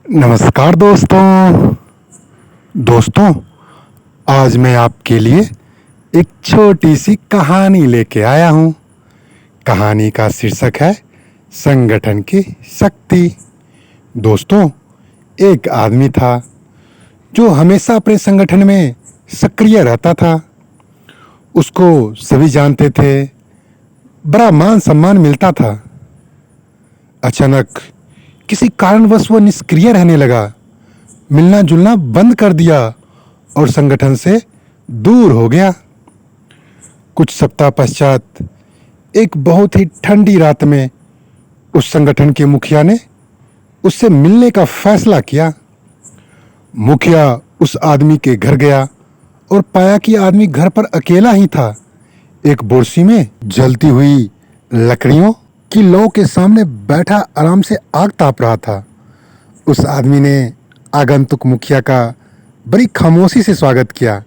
नमस्कार दोस्तों आज मैं आपके लिए एक छोटी सी कहानी लेके आया हूँ। कहानी का शीर्षक है संगठन की शक्ति। दोस्तों, एक आदमी था जो हमेशा अपने संगठन में सक्रिय रहता था। उसको सभी जानते थे, बड़ा मान सम्मान मिलता था। अचानक किसी कारणवश वो निष्क्रिय रहने लगा, मिलना जुलना बंद कर दिया और संगठन से दूर हो गया। कुछ सप्ताह पश्चात एक बहुत ही ठंडी रात में उस संगठन के मुखिया ने उससे मिलने का फैसला किया। मुखिया उस आदमी के घर गया और पाया कि आदमी घर पर अकेला ही था। एक बोर्सी में जलती हुई लकड़ियों की लौ के सामने बैठा आराम से आग ताप रहा था। उस आदमी ने आगंतुक मुखिया का बड़ी खामोशी से स्वागत किया।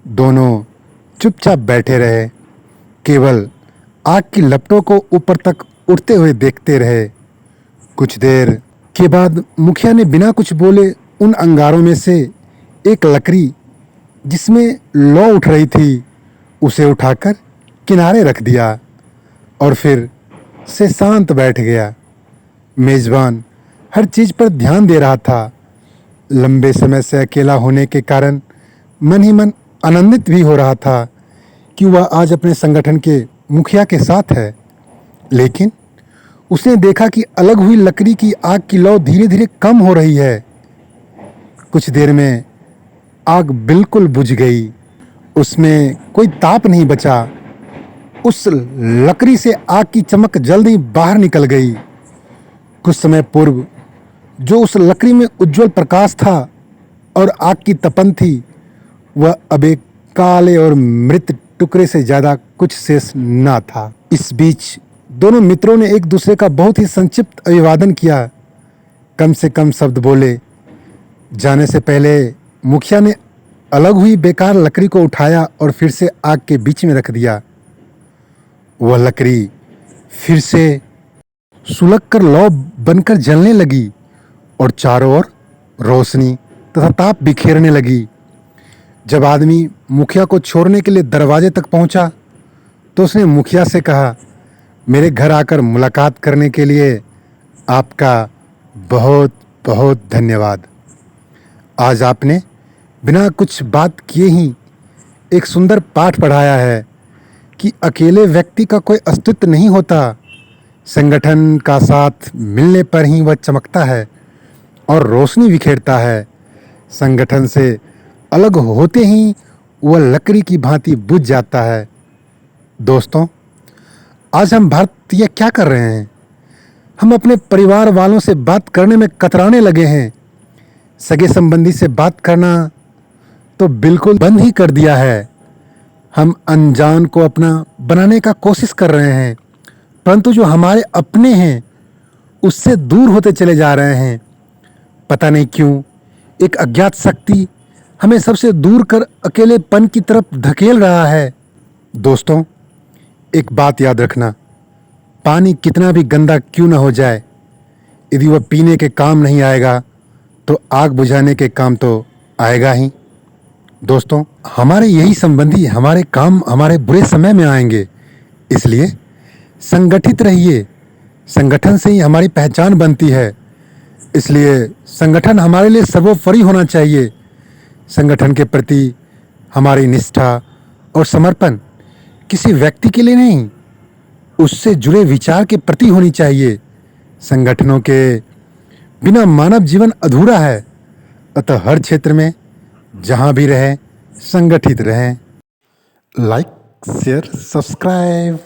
दोनों चुपचाप बैठे रहे, केवल आग की लपटों को ऊपर तक उठते हुए देखते रहे। कुछ देर के बाद मुखिया ने बिना कुछ बोले उन अंगारों में से एक लकड़ी जिसमें लौ उठ रही थी उसे उठाकर किनारे रख दिया और फिर से शांत बैठ गया। मेजबान हर चीज पर ध्यान दे रहा था। लंबे समय से अकेला होने के कारण मन ही मन आनंदित भी हो रहा था कि वह आज अपने संगठन के मुखिया के साथ है। लेकिन उसने देखा कि अलग हुई लकड़ी की आग की लौ धीरे धीरे कम हो रही है। कुछ देर में आग बिल्कुल बुझ गई। उसमें कोई ताप नहीं बचा। उस लकड़ी से आग की चमक जल्दी बाहर निकल गई। कुछ समय पूर्व जो उस लकड़ी में उज्जवल प्रकाश था और आग की तपन थी, वह अब एक काले और मृत टुकड़े से ज्यादा कुछ शेष न था। इस बीच दोनों मित्रों ने एक दूसरे का बहुत ही संक्षिप्त अभिवादन किया, कम से कम शब्द बोले। जाने से पहले मुखिया ने अलग हुई बेकार लकड़ी को उठाया और फिर से आग के बीच में रख दिया। वह लकड़ी फिर से सुलग कर लौ बनकर जलने लगी और चारों ओर रोशनी तथा ताप बिखेरने लगी। जब आदमी मुखिया को छोड़ने के लिए दरवाजे तक पहुंचा तो उसने मुखिया से कहा, मेरे घर आकर मुलाकात करने के लिए आपका बहुत बहुत धन्यवाद। आज आपने बिना कुछ बात किए ही एक सुंदर पाठ पढ़ाया है कि अकेले व्यक्ति का कोई अस्तित्व नहीं होता। संगठन का साथ मिलने पर ही वह चमकता है और रोशनी बिखेरता है। संगठन से अलग होते ही वह लकड़ी की भांति बुझ जाता है। दोस्तों, आज हम भारतीय क्या कर रहे हैं? हम अपने परिवार वालों से बात करने में कतराने लगे हैं। सगे संबंधी से बात करना तो बिल्कुल बंद ही कर दिया है। हम अनजान को अपना बनाने का कोशिश कर रहे हैं, परंतु जो हमारे अपने हैं उससे दूर होते चले जा रहे हैं। पता नहीं क्यों एक अज्ञात शक्ति हमें सबसे दूर कर अकेलेपन की तरफ धकेल रहा है। दोस्तों, एक बात याद रखना, पानी कितना भी गंदा क्यों न हो जाए, यदि वह पीने के काम नहीं आएगा तो आग बुझाने के काम तो आएगा ही। दोस्तों, हमारे यही संबंधी हमारे काम हमारे बुरे समय में आएंगे, इसलिए संगठित रहिए। संगठन से ही हमारी पहचान बनती है, इसलिए संगठन हमारे लिए सर्वोपरि होना चाहिए। संगठन के प्रति हमारी निष्ठा और समर्पण किसी व्यक्ति के लिए नहीं, उससे जुड़े विचार के प्रति होनी चाहिए। संगठनों के बिना मानव जीवन अधूरा है। अतः हर क्षेत्र में जहां भी रहें, संगठित रहें। Like, share, subscribe.